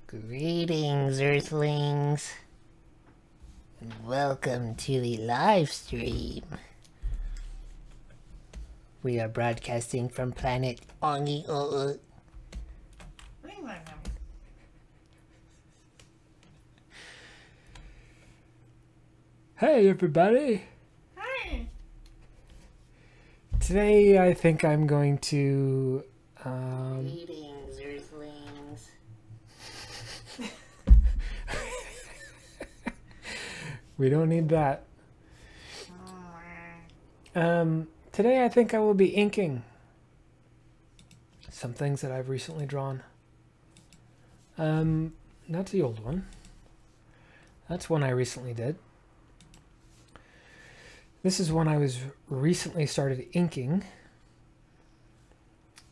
Greetings, Earthlings. Welcome to the live stream. We are broadcasting from planet Ongi. Hey, everybody. Hi. Today, I think I'm going to. Greetings, Earthlings. We don't need that. Today, I think I will be inking some things that I've recently drawn. That's the old one. That's one I recently did. This is one I was recently started inking.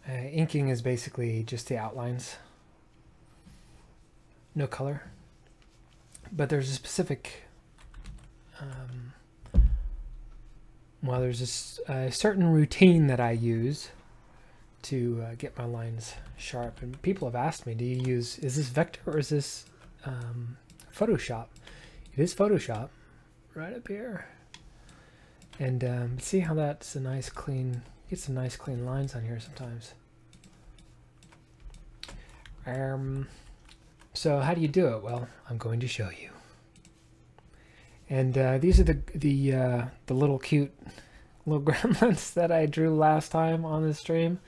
Inking is basically just the outlines. No color. But there's a specific... well, there's a certain routine that I use to get my lines sharp. And people have asked me, is this Vector or is this Photoshop? It is Photoshop. Right up here. And see how that's a nice clean, get some nice clean lines on here sometimes. So how do you do it? Well, I'm going to show you. And these are the little cute little gremlins that I drew last time on the stream,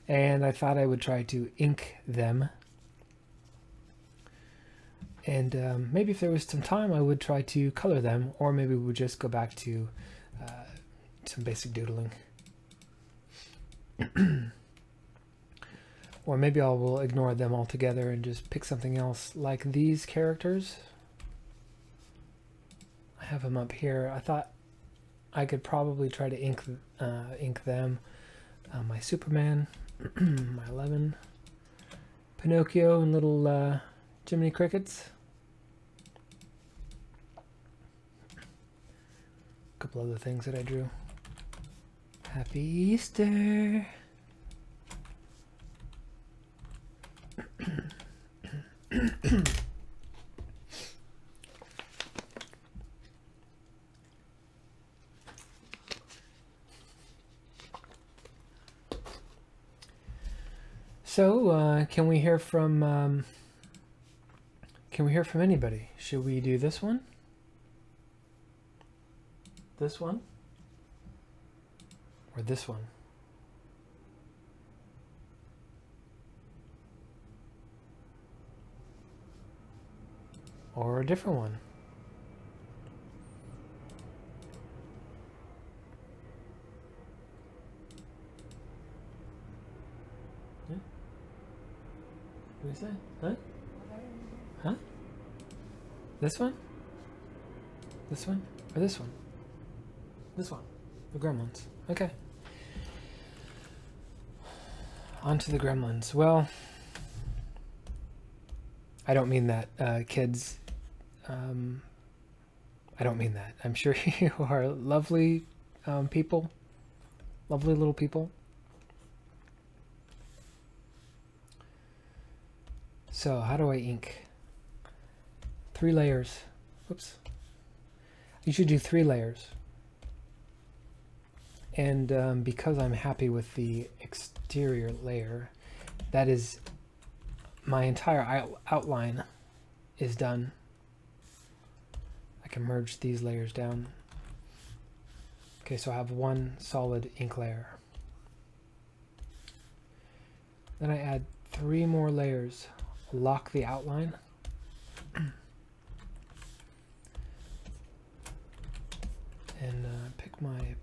and I thought I would try to ink them. And maybe if there was some time, I would try to color them, or maybe we would just go back to some basic doodling. Or maybe I will ignore them altogether and just pick something else like these characters. I have them up here. I thought I could probably try to ink them. My Superman, my 11, Pinocchio, and little Jiminy Crickets. A couple other things that I drew. Happy Easter! So, can we hear from anybody? Should we do this one? This one? Or this one? Or a different one? Yeah? What is that? Huh? Huh? This one? This one? Or this one? This one. The gremlins. Okay. On to the gremlins. Well, I don't mean that, kids. I don't mean that. I'm sure you are lovely people. Lovely little people. So, how do I ink? 3 layers. Whoops. You should do 3 layers. And because I'm happy with the exterior layer, that is my entire outline is done. I can merge these layers down. Okay, so I have 1 solid ink layer. Then I add 3 more layers. Lock the outline. And pick my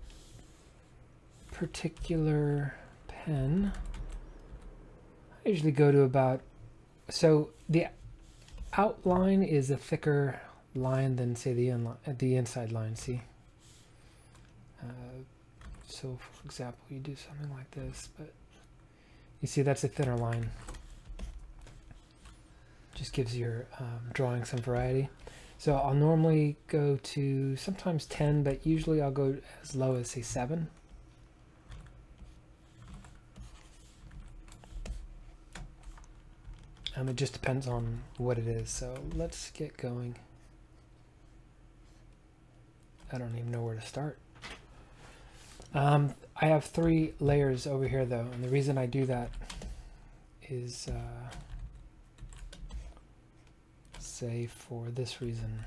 particular pen. I usually go to about, so the outline is a thicker line than, say, the inside line, see? So for example, you do something like this, but you see that's a thinner line. Just gives your drawing some variety. So I'll normally go to sometimes 10, but usually I'll go as low as, say, 7. It just depends on what it is. So let's get going. I don't even know where to start. I have 3 layers over here though, and the reason I do that is say for this reason.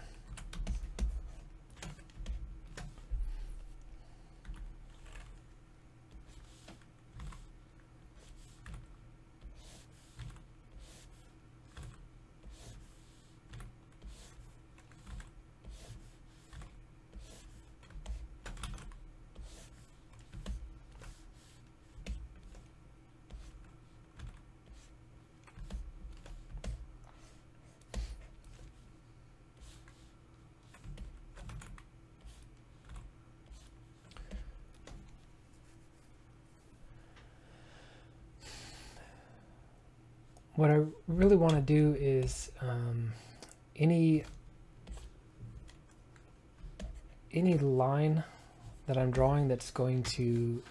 What I really want to do is any line that I'm drawing that's going to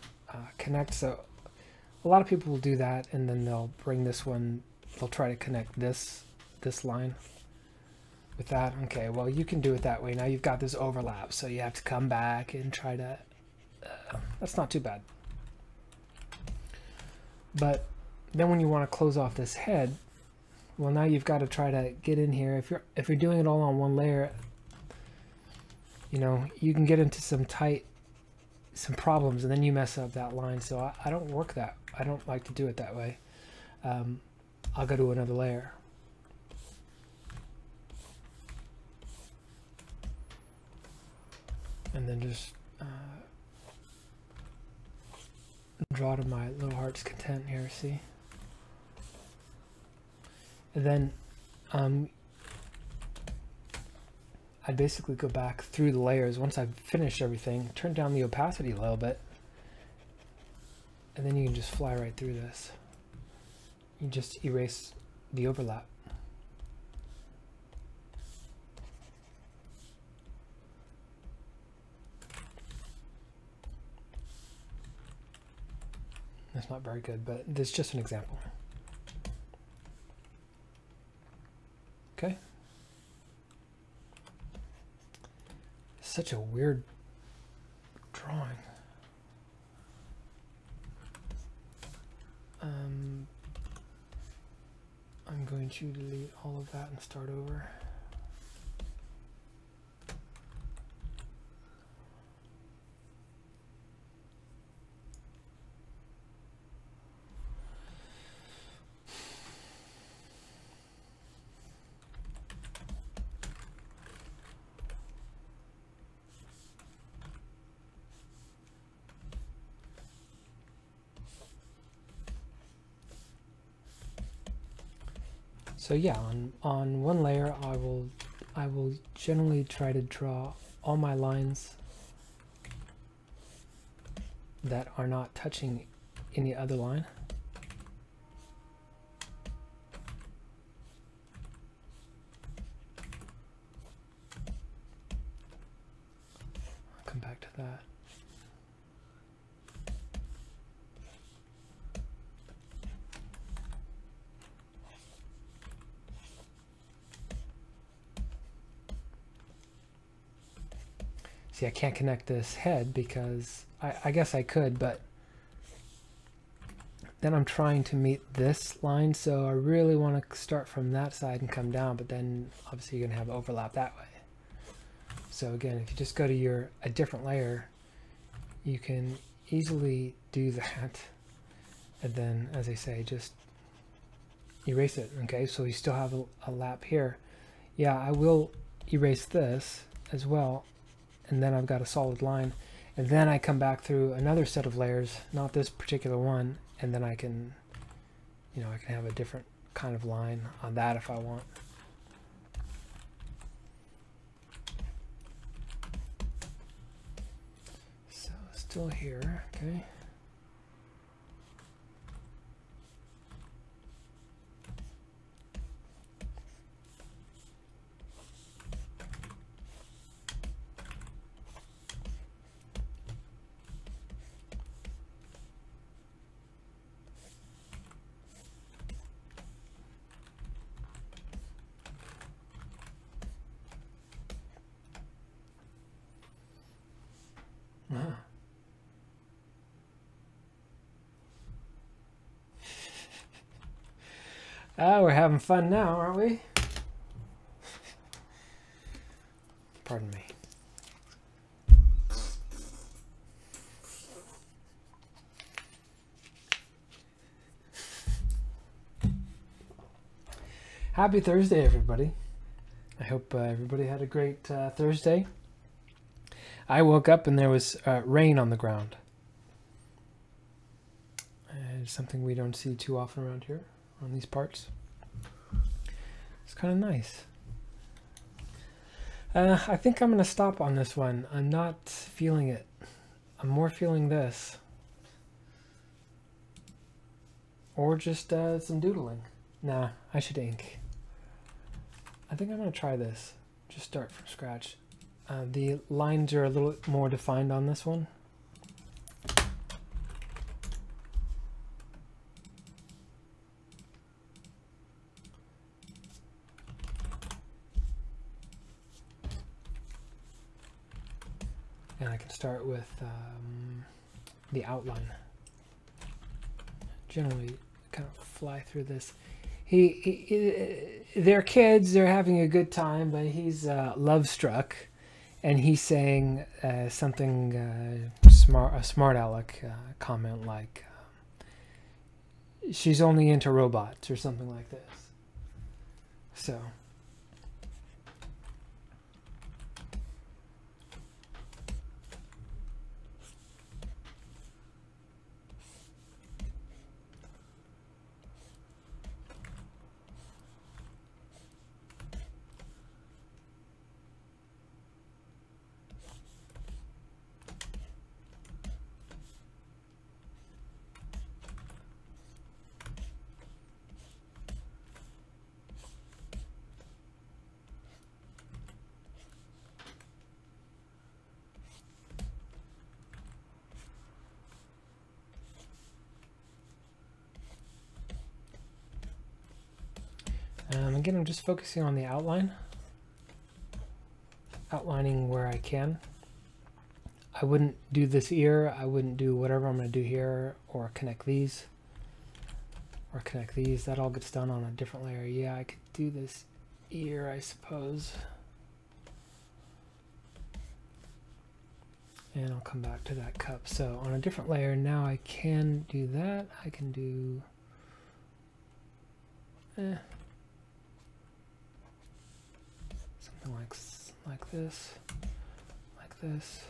connect. So a lot of people will do that, and then they'll bring this one. They'll try to connect this line with that. Okay, well you can do it that way. Now you've got this overlap, so you have to come back and try to. That's not too bad. But then when you want to close off this head, well now you've got to try to get in here. If you're doing it all on one layer, you know, you can get into some problems, and then you mess up that line. So I don't work that. I don't like to do it that way. I'll go to another layer. And then just draw to my little heart's content here, see? And then I basically go back through the layers once I've finished everything, turn down the opacity a little bit, and then you can just fly right through this. You just erase the overlap. That's not very good, but this is just an example. Okay. Such a weird drawing. I'm going to delete all of that and start over. So yeah, on one layer I will generally try to draw all my lines that are not touching any other line. I'll come back to that. See, I can't connect this head because I guess I could, but then I'm trying to meet this line, so I really want to start from that side and come down, but then obviously you're going to have overlap that way. So again, if you just go to a different layer, you can easily do that, and then, as I say, just erase it. Okay, so you still have a lap here. Yeah, I will erase this as well, and then I've got a solid line, and then I come back through another set of layers, not this particular one, and then I can, you know, I can have a different kind of line on that if I want. So still here, okay. Ah, we're having fun now, aren't we? Pardon me. Happy Thursday, everybody. I hope everybody had a great Thursday. I woke up and there was rain on the ground. It's something we don't see too often around here on these parts. It's kind of nice. I think I'm going to stop on this one. I'm not feeling it. I'm more feeling this. Or just some doodling. Nah, I should ink. I think I'm going to try this. Just start from scratch. The lines are a little more defined on this one. And I can start with the outline. Generally kind of fly through this. They're kids, they're having a good time, but he's love struck, and he's saying something a smart aleck comment like she's only into robots or something like this. So again, I'm just focusing on the outline, outlining where I can. I wouldn't do this ear, I wouldn't do whatever I'm going to do here, or connect these, that all gets done on a different layer. Yeah, I could do this ear, I suppose. And I'll come back to that cup. So on a different layer now I can do that. I can do something like this, like this.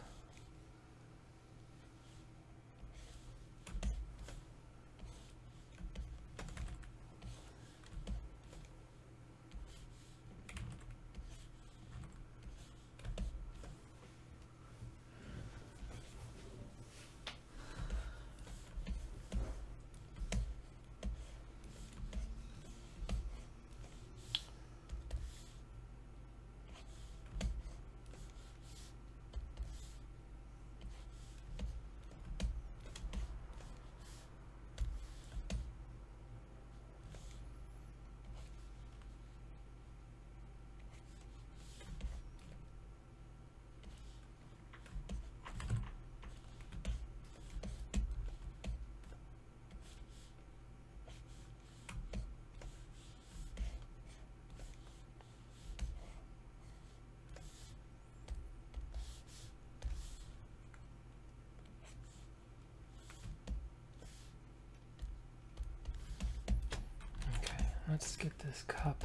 Let's get this cup.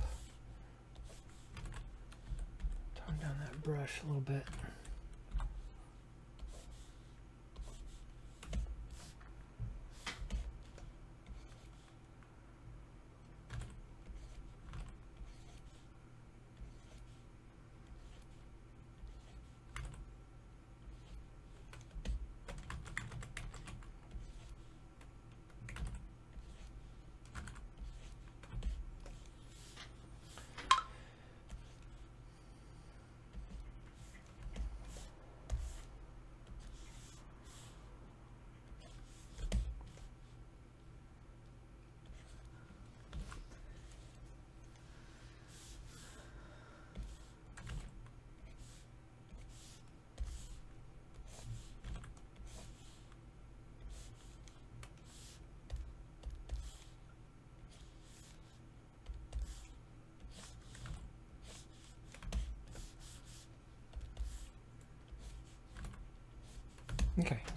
Tone down that brush a little bit.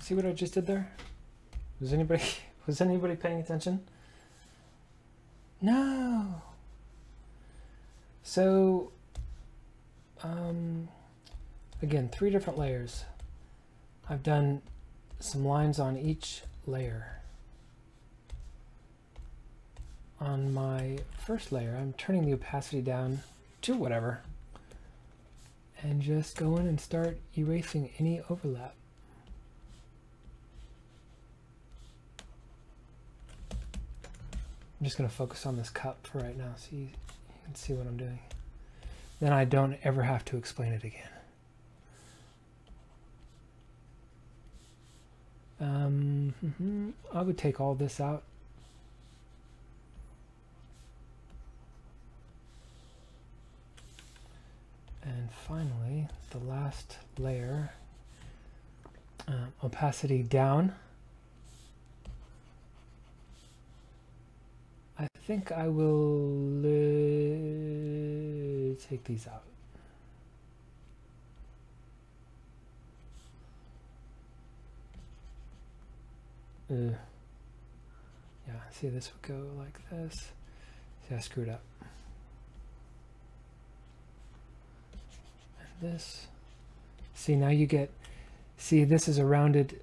See what I just did there? Was anybody paying attention? No. So again, 3 different layers. I've done some lines on each layer. On my first layer, I'm turning the opacity down to whatever, and just go in and start erasing any overlap. I'm just going to focus on this cup for right now so you can see what I'm doing. Then I don't ever have to explain it again. I would take all this out. And finally, the last layer, opacity down. I think I will take these out. Yeah, see, this would go like this. See, I screwed up. And this. See, now you get, see, this is a rounded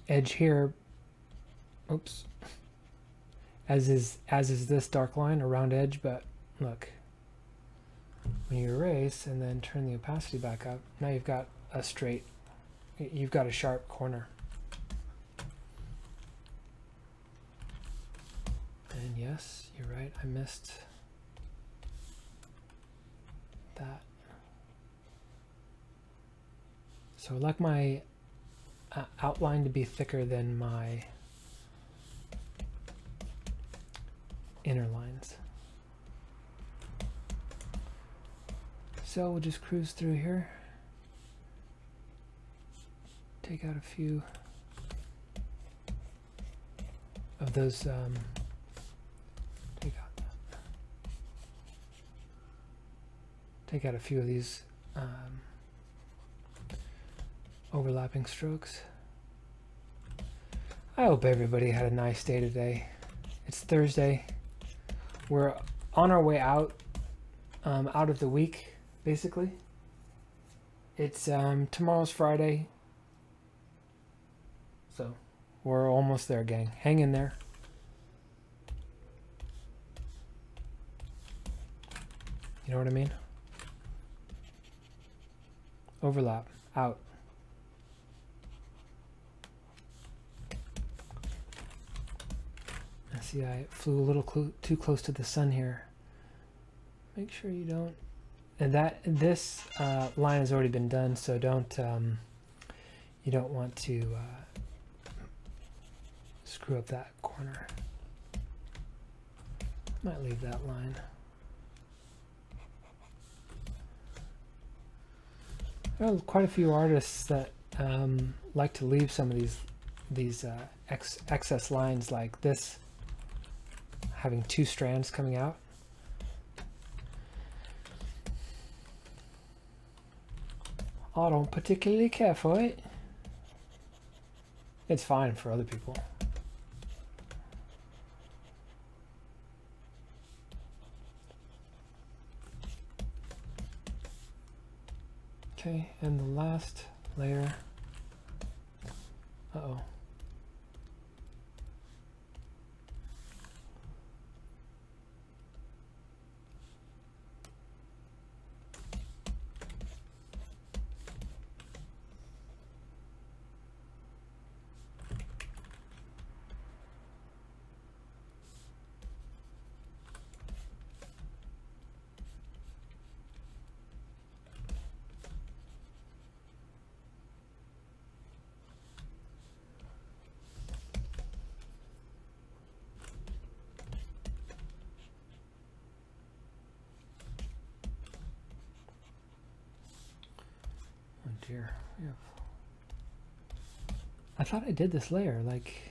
edge here. Oops. As is this dark line, a round edge, but look. When you erase and then turn the opacity back up, now you've got a straight, you've got a sharp corner. And yes, you're right, I missed that. So I like my outline to be thicker than my inner lines. So we'll just cruise through here. Take out a few of those take out a few of these overlapping strokes. I hope everybody had a nice day today. It's Thursday. We're on our way out of the week, basically. It's tomorrow's Friday, so we're almost there, gang. Hang in there. You know what I mean? Overlap, out. I see I flew a little too close to the sun here. Make sure you don't. And this line has already been done, so don't you don't want to screw up that corner. Might leave that line. There are quite a few artists that like to leave some of these excess lines like this, having 2 strands coming out. I don't particularly care for it. It's fine for other people. Okay, and the last layer. Uh-oh. Dear. Yeah. I thought I did this layer, like...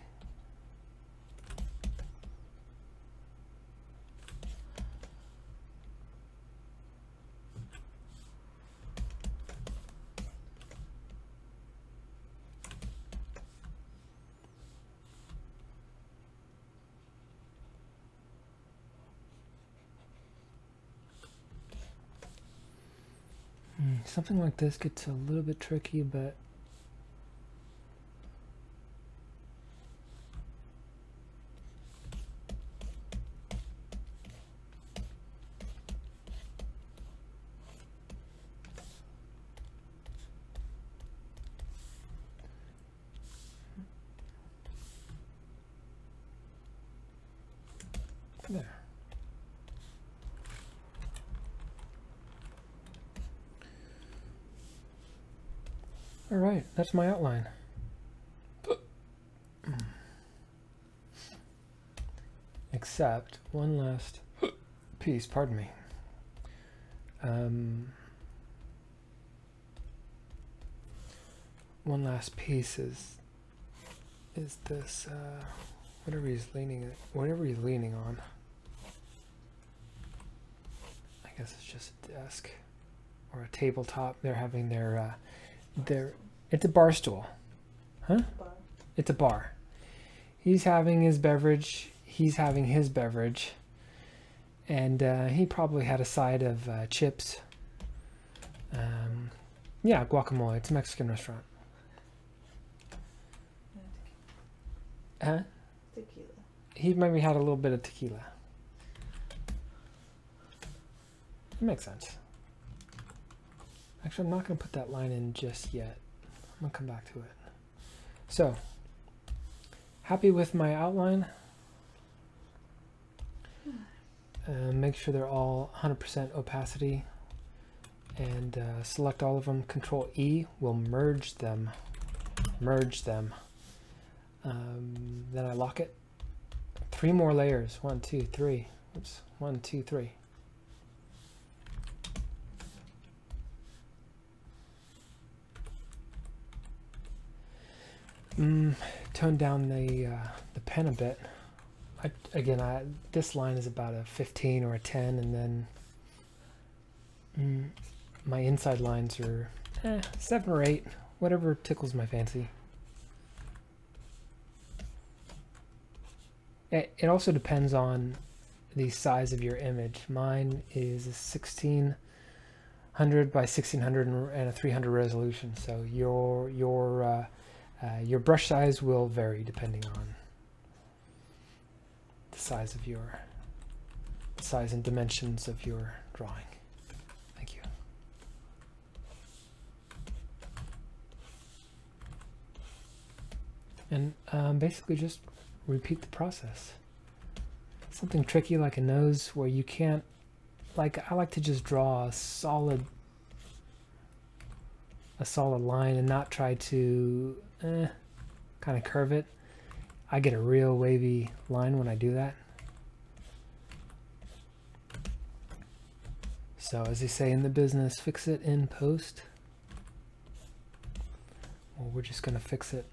Something like this gets a little bit tricky, but there. All right, that's my outline. Except one last piece, pardon me. One last piece is this whatever he's leaning on. I guess it's just a desk or a tabletop. They're having their it's a bar stool. Huh? Bar. It's a bar. He's having his beverage. He's having his beverage. And he probably had a side of chips. Yeah, guacamole. It's a Mexican restaurant. Huh? Tequila. He maybe had a little bit of tequila. It makes sense. Actually, I'm not going to put that line in just yet. I'm going to come back to it. So, happy with my outline. Make sure they're all 100% opacity. And select all of them. Control E will merge them. Merge them. Then I lock it. 3 more layers. 1, 2, 3. Oops. 1, 2, 3. Tone down the pen a bit. This line is about a 15 or a 10, and then my inside lines are 7 or 8, whatever tickles my fancy. It also depends on the size of your image. Mine is a 1600 by 1600 and a 300 resolution, so your brush size will vary depending on the size and dimensions of your drawing. Thank you. And basically just repeat the process. Something tricky like a nose where you can't, I like to just draw a solid line and not try to kind of curve it. I get a real wavy line when I do that. So as they say in the business, fix it in post. Well, we're just going to fix it.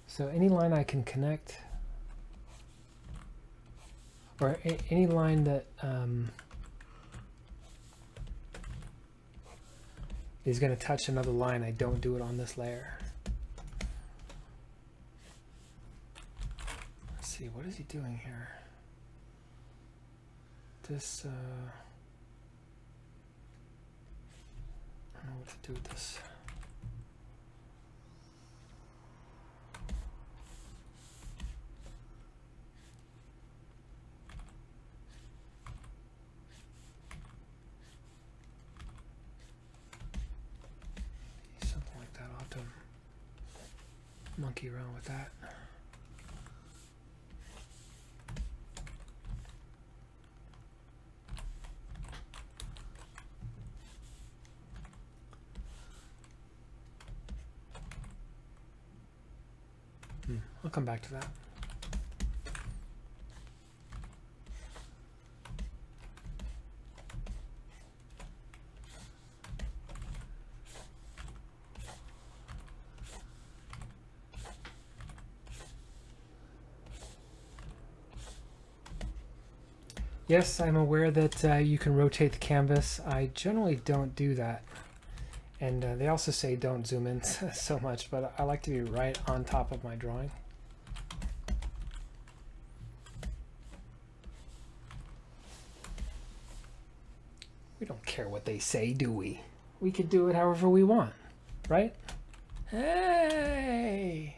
So any line I can connect, or any line that is going to touch another line, I don't do it on this layer. Let's see, what is he doing here? This, I don't know what to do with this. Monkey around with that. I'll come back to that. Yes, I'm aware that you can rotate the canvas. I generally don't do that. And they also say don't zoom in so much, but I like to be right on top of my drawing. We don't care what they say, do we? We could do it however we want, right? Hey!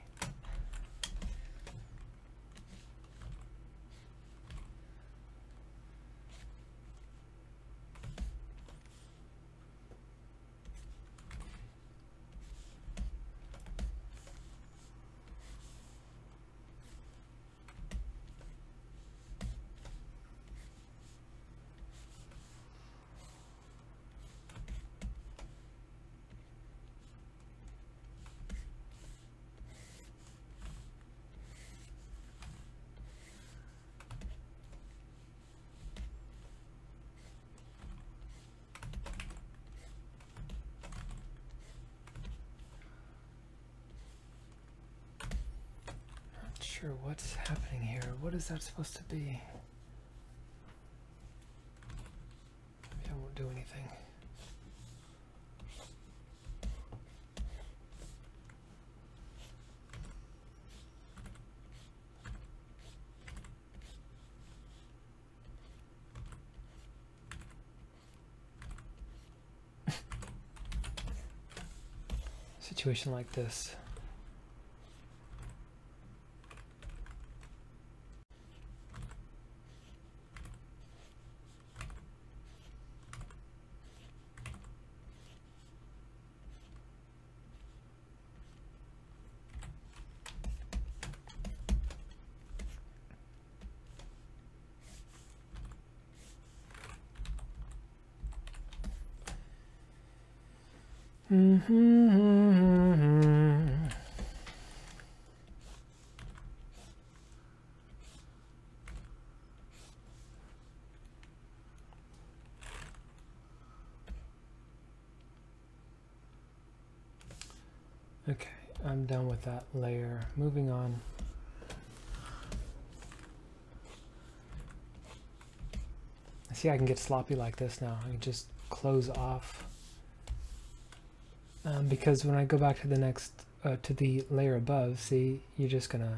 Sure, what's happening here? What is that supposed to be? Maybe I won't do anything. Situation like this. Okay, I'm done with that layer. Moving on. See, I can get sloppy like this now. I can just close off. Because when I go back to the next, to the layer above, see, you're just gonna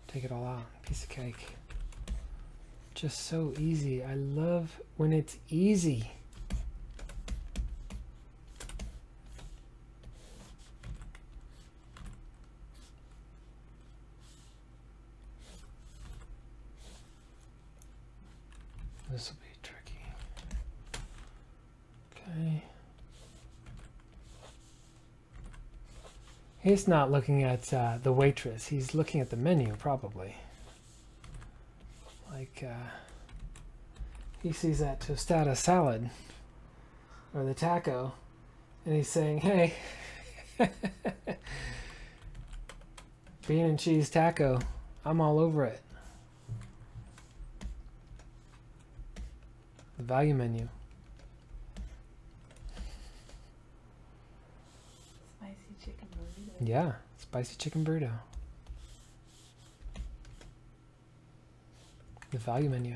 take it all out. Piece of cake. Just so easy. I love when it's easy. This will be tricky. Okay. He's not looking at the waitress. He's looking at the menu, probably. Like, he sees that tostada salad, or the taco, and he's saying, hey, bean and cheese taco, I'm all over it. The value menu. Spicy chicken burrito. Yeah, spicy chicken burrito. The value menu.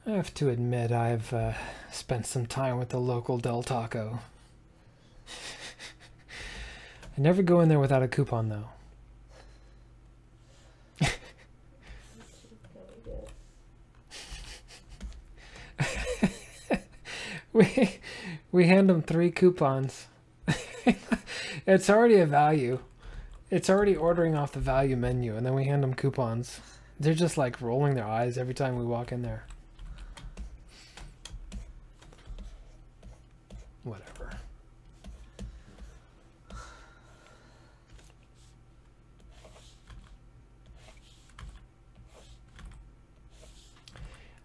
I have to admit I've spent some time with the local Del Taco. I never go in there without a coupon though. we hand them 3 coupons. It's already a value. It's already ordering off the value menu, and then we hand them coupons. They're just like rolling their eyes every time we walk in there. Whatever.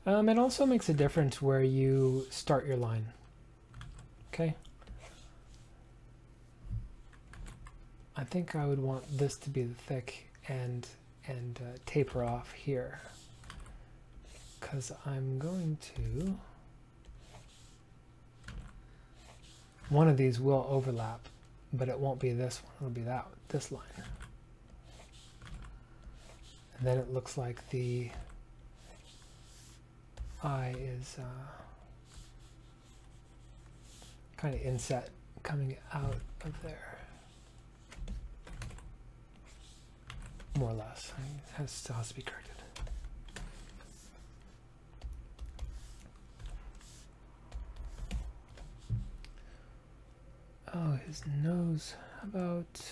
It also makes a difference where you start your line. Okay. I think I would want this to be the thick and taper off here, because I'm going to, one of these will overlap, but it won't be this one, it'll be this line. And then it looks like the eye is kind of inset coming out of there. More or less. It still has to be corrected. Oh, his nose. How about this?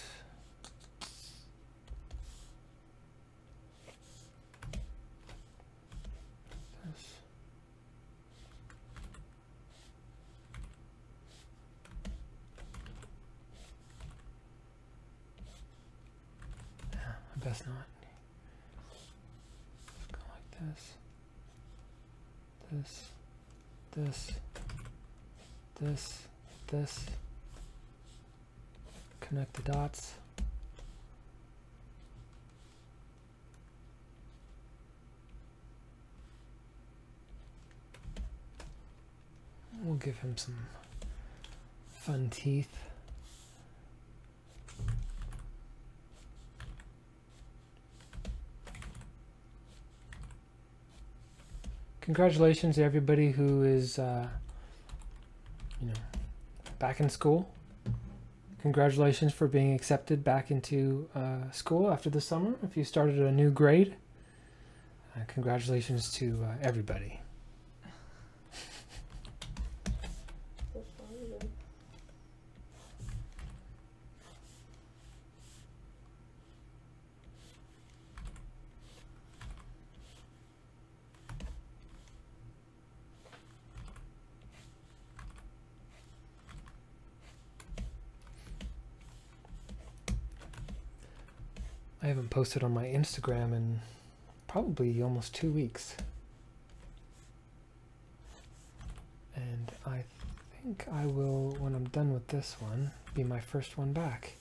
Yeah, I best not. Go like this. Connect the dots. We'll give him some fun teeth. Congratulations to everybody who is, back in school. Congratulations for being accepted back into school after the summer. If you started a new grade, congratulations to everybody. I haven't posted on my Instagram in probably almost 2 weeks. And I think I will, when I'm done with this one, be my first one back.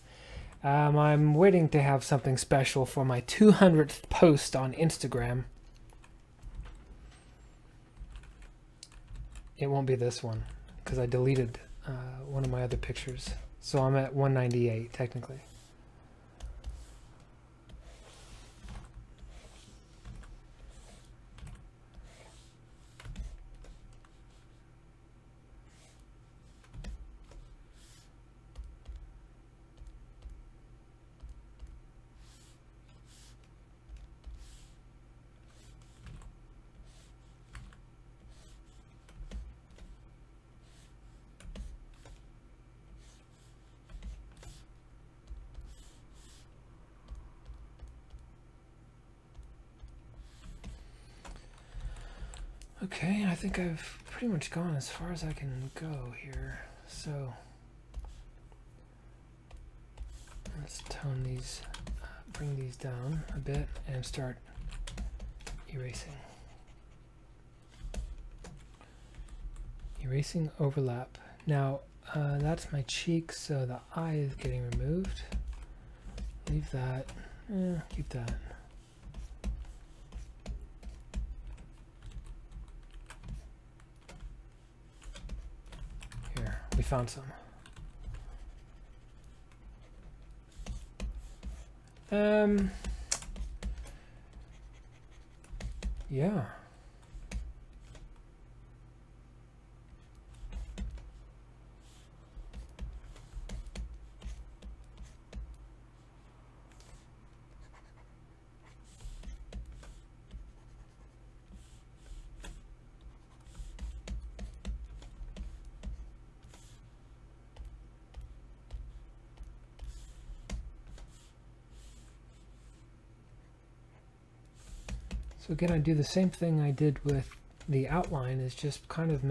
I'm waiting to have something special for my 200th post on Instagram. It won't be this one, because I deleted one of my other pictures. So I'm at 198, technically. Okay, I think I've pretty much gone as far as I can go here. So let's tone these, bring these down a bit and start erasing. Erasing overlap. Now that's my cheek, so the eye is getting removed. Leave that, keep that. We found some. Yeah. So again, I do the same thing I did with the outline, is just kind of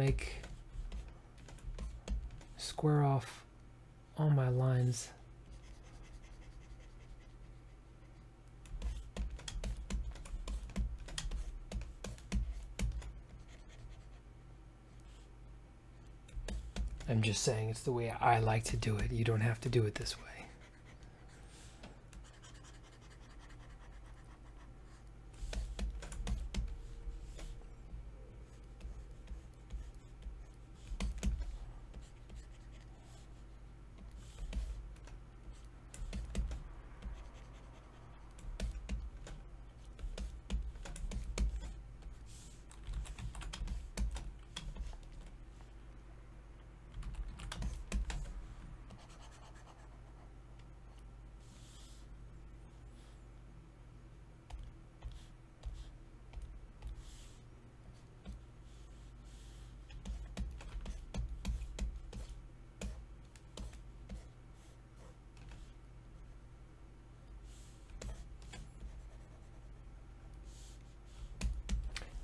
square off all my lines. I'm just saying it's the way I like to do it. You don't have to do it this way.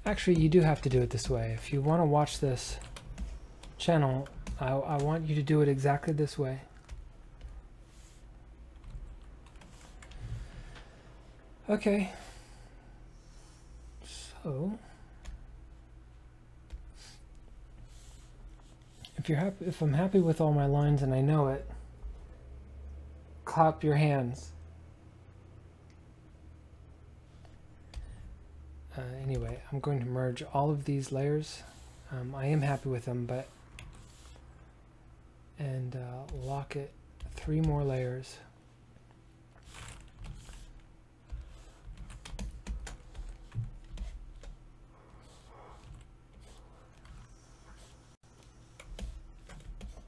Actually, you do have to do it this way. If you want to watch this channel, I want you to do it exactly this way. Okay. So, if I'm happy with all my lines and I know it, clap your hands. Anyway, I'm going to merge all of these layers. I am happy with them, and lock it 3 more layers.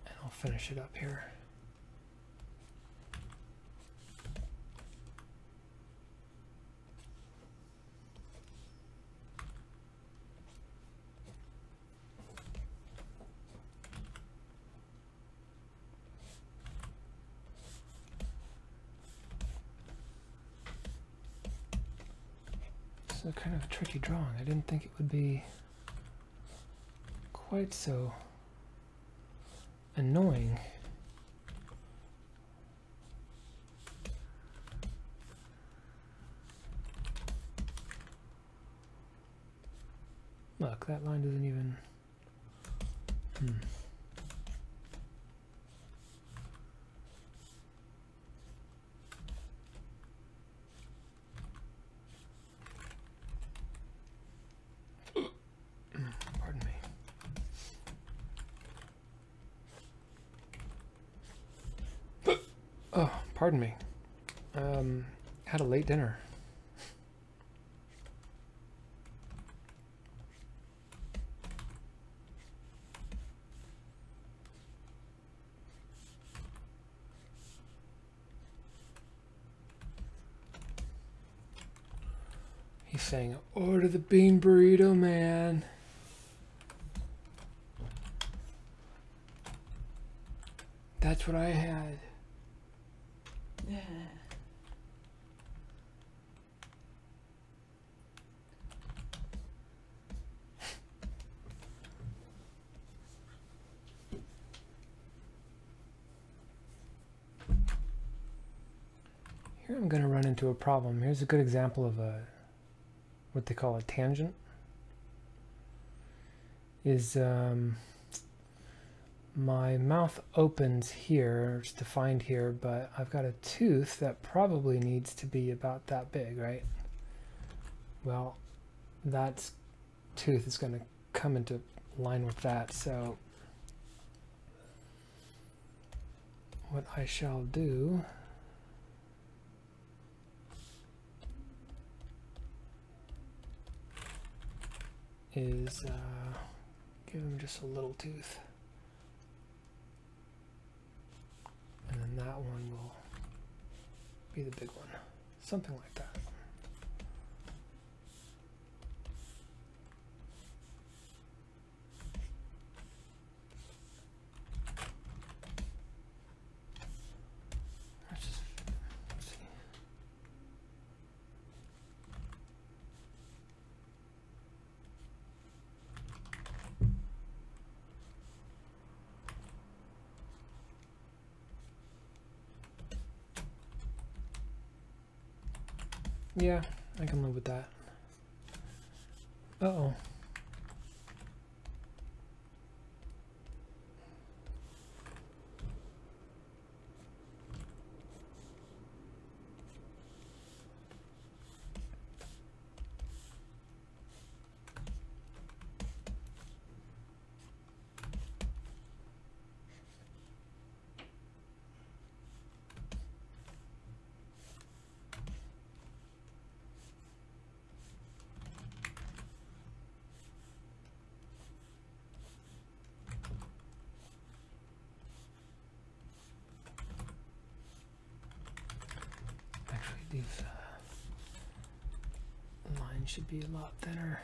And I'll finish it up here. It's kind of a tricky drawing. I didn't think it would be quite so annoying. Look, that line doesn't even... Pardon me. Oh, pardon me. Had a late dinner. He's saying, order the bean burrito, man. That's what I had. Yeah. Here I'm going to run into a problem. Here's a good example of what they call a tangent. Is my mouth opens here, it's defined here, but I've got a tooth that probably needs to be about that big, right? Well, that tooth is going to come into line with that, so what I shall do is give him just a little tooth. And then that one will be the big one. Something like that. Let's see. Yeah, I can live with that. Uh-oh. These lines should be a lot thinner.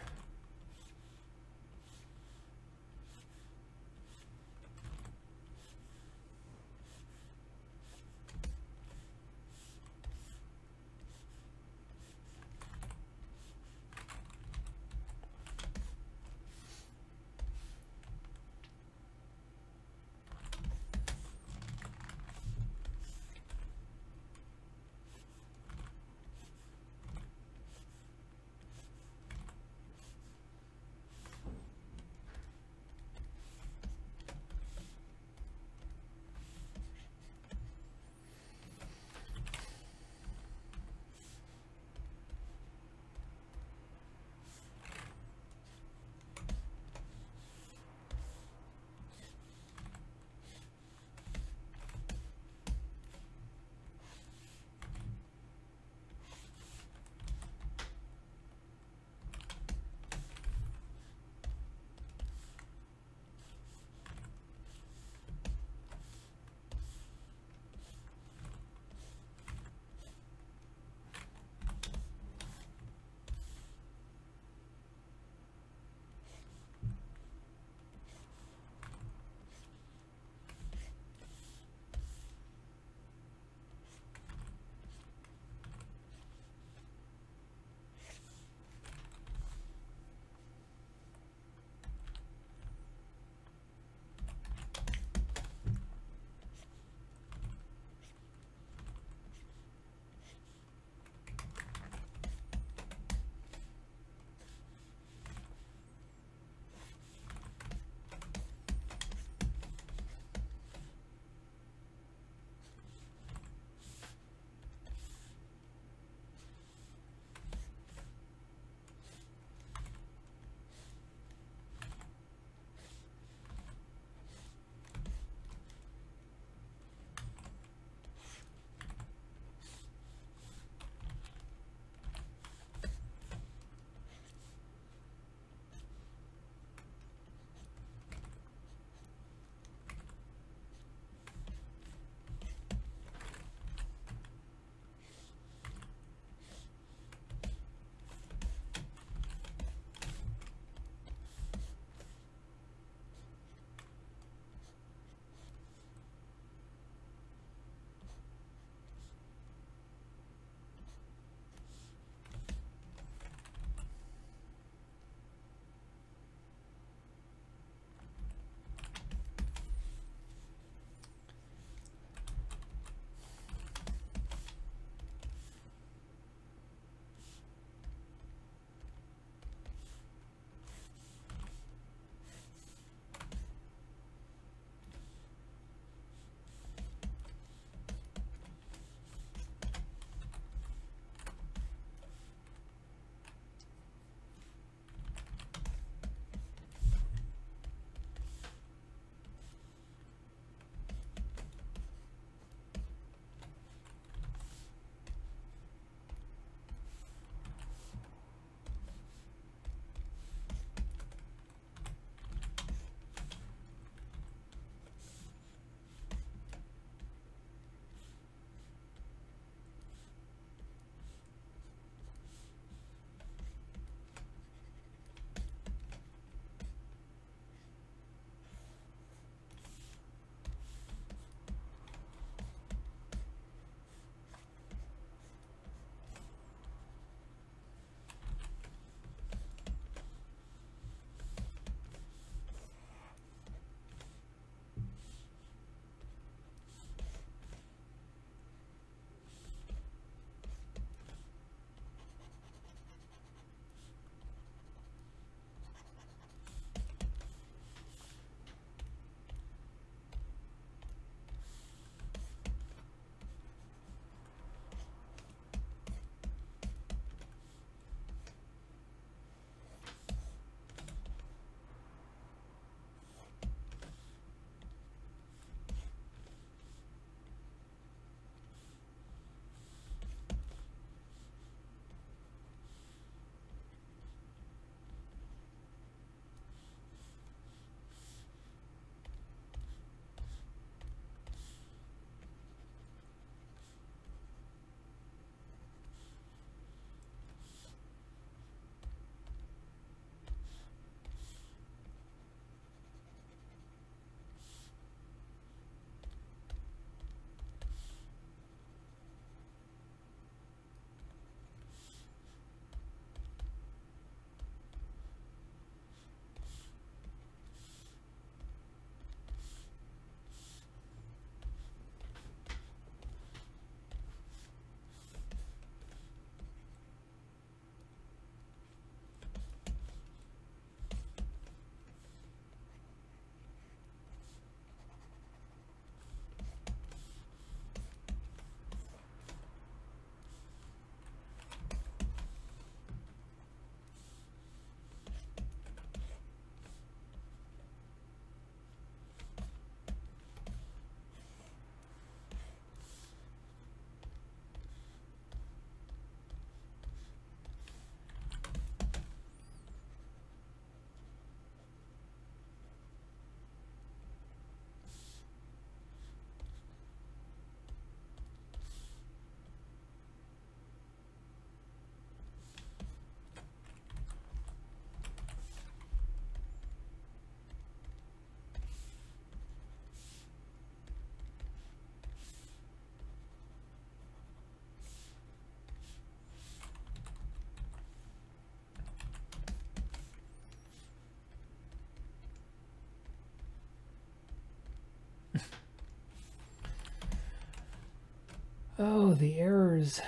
Oh, the errors.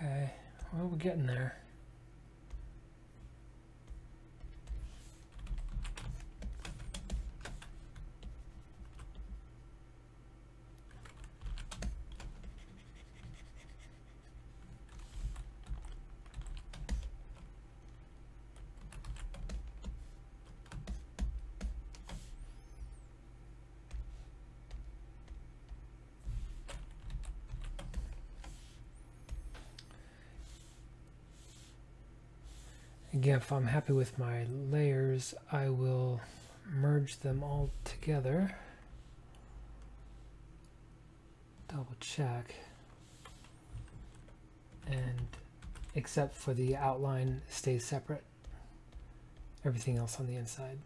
Okay, well, we're getting there. Again, if I'm happy with my layers, I will merge them all together. Double check. And except for the outline stays separate. Everything else on the inside.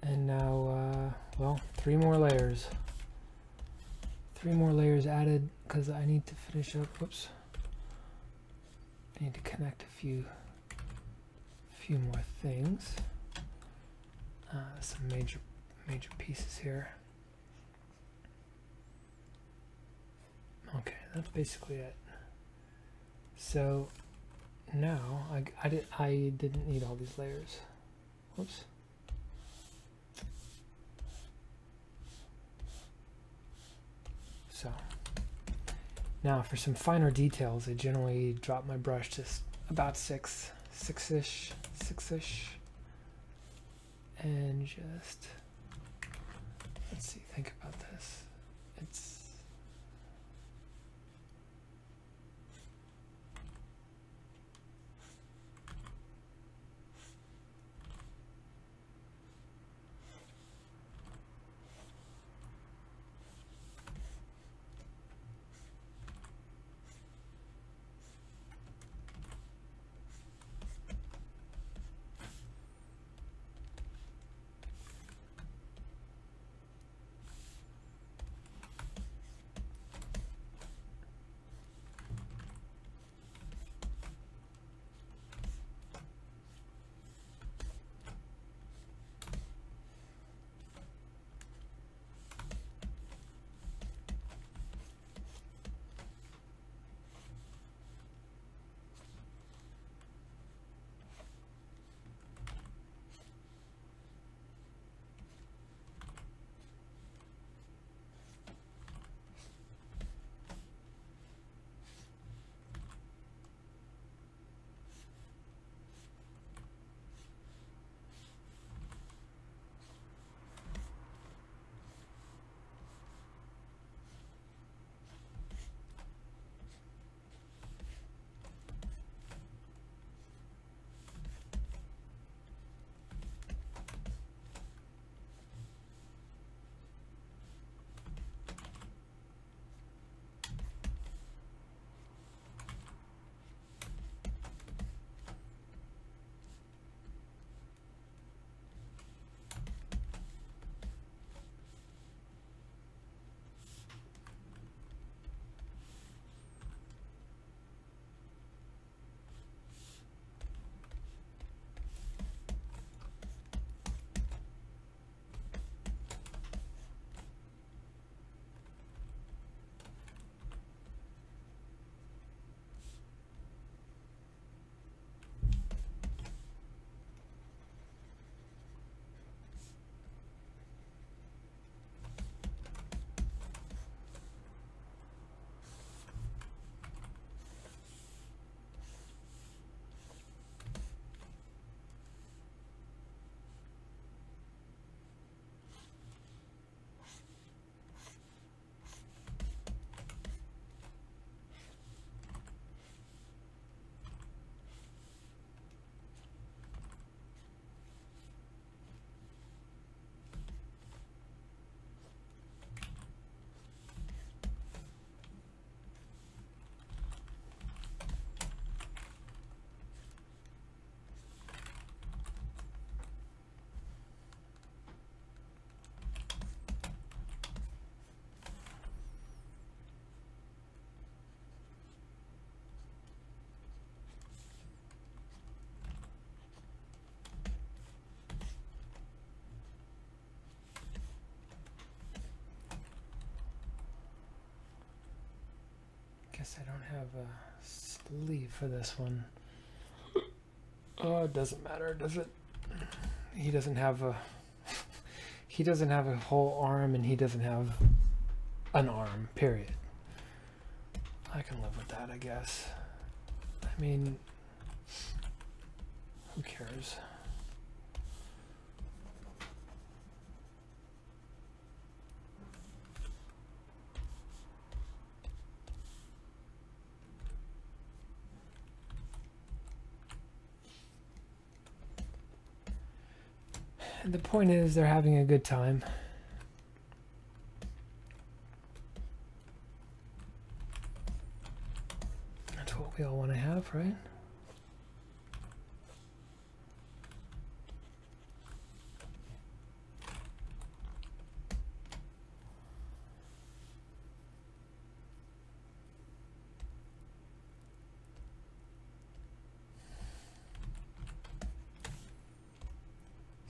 And now, well, 3 more layers. 3 more layers added because I need to finish up. Whoops. I need to connect a few more things. Some major pieces here. Okay, that's basically it. So now I didn't need all these layers. Whoops. So now for some finer details, I generally drop my brush to about six-ish, and just, let's see, think about this. It's Guess I don't have a sleeve for this one. Oh, it doesn't matter, does it? He doesn't have a whole arm, and he doesn't have an arm, period. I can live with that, I guess. I mean, who cares? And the point is, they're having a good time. That's what we all want to have, right?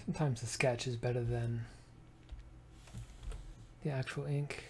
Sometimes the sketch is better than the actual ink.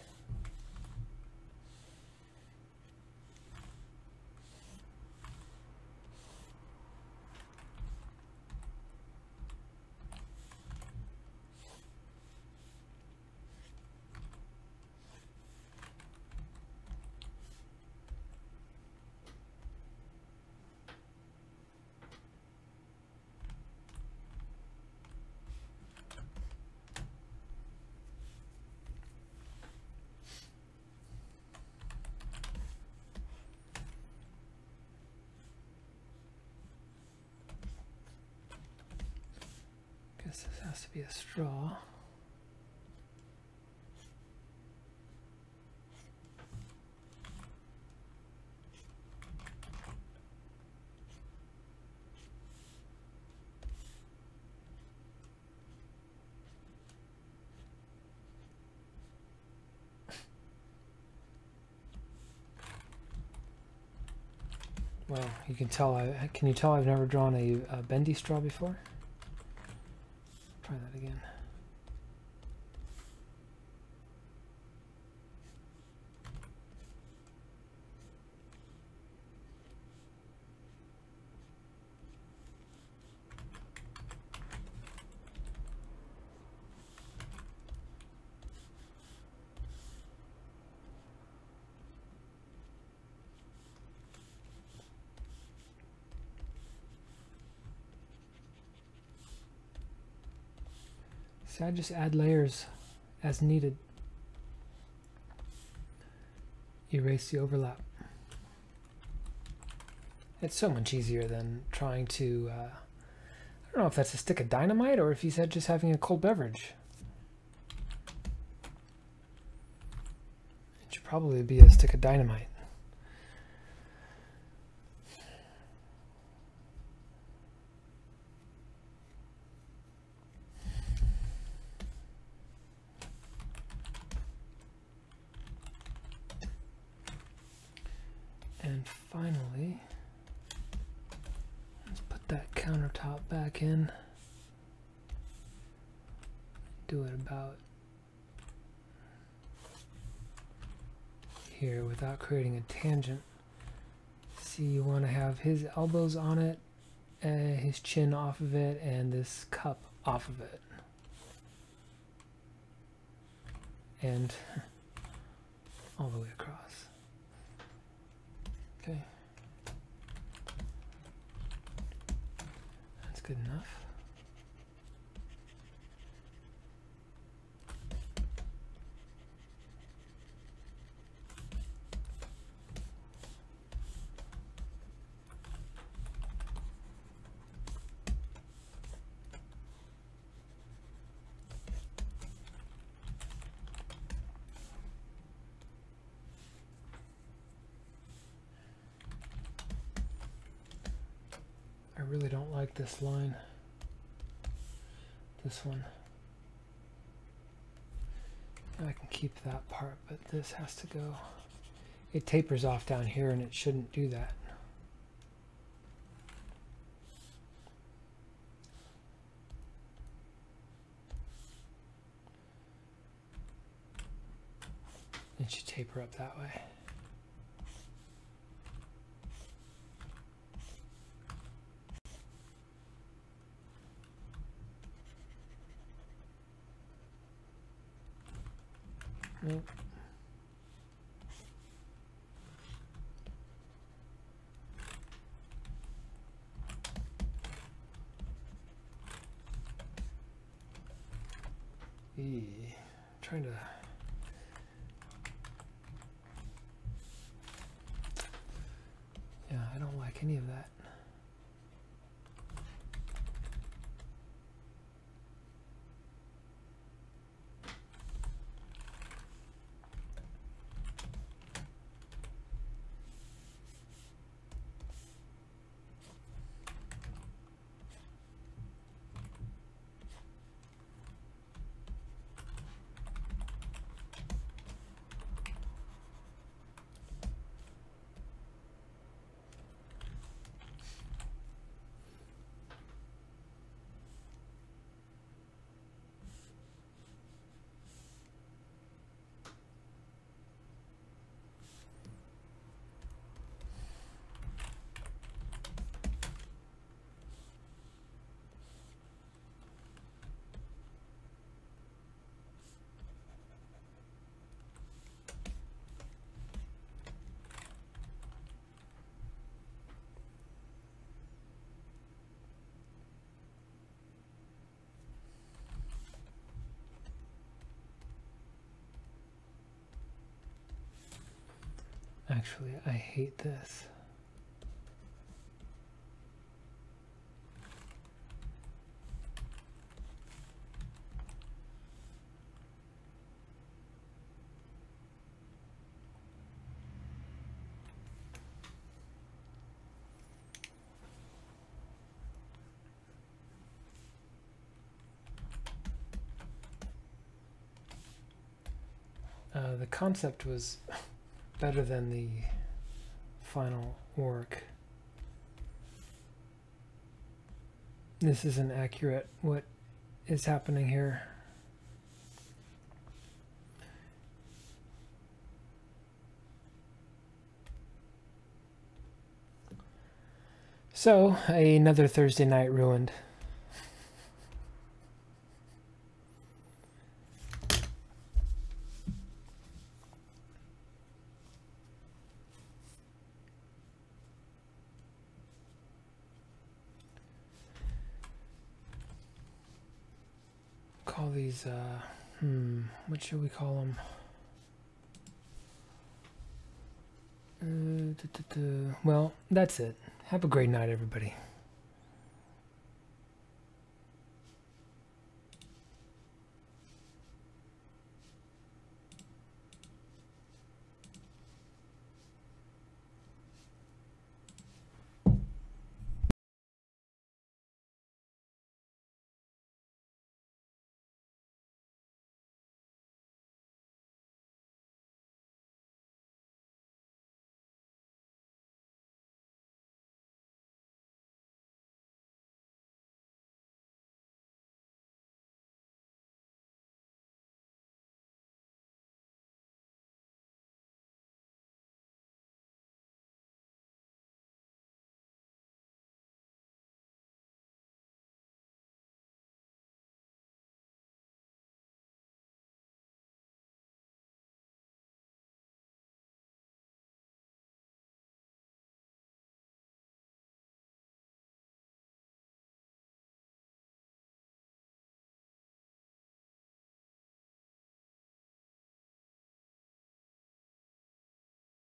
This has to be a straw. Well, you can tell. Can you tell I've never drawn a bendy straw before? Try that again. So I just add layers as needed. Erase the overlap. It's so much easier than trying to, I don't know if that's a stick of dynamite or if he said just having a cold beverage. It should probably be a stick of dynamite. And finally, let's put that countertop back in. Do it about here without creating a tangent. See, you want to have his elbows on it, his chin off of it, and this cup off of it. And all the way across. Okay, that's good enough. I really don't like this line, this one. I can keep that part, but this has to go. It tapers off down here and it shouldn't do that. It should taper up that way. Nope. Trying to. Yeah, I don't like any of that. Actually, I hate this. The concept was better than the final work. This isn't accurate what is happening here. So, another Thursday night ruined. Call these, what should we call them? Well, that's it. Have a great night, everybody.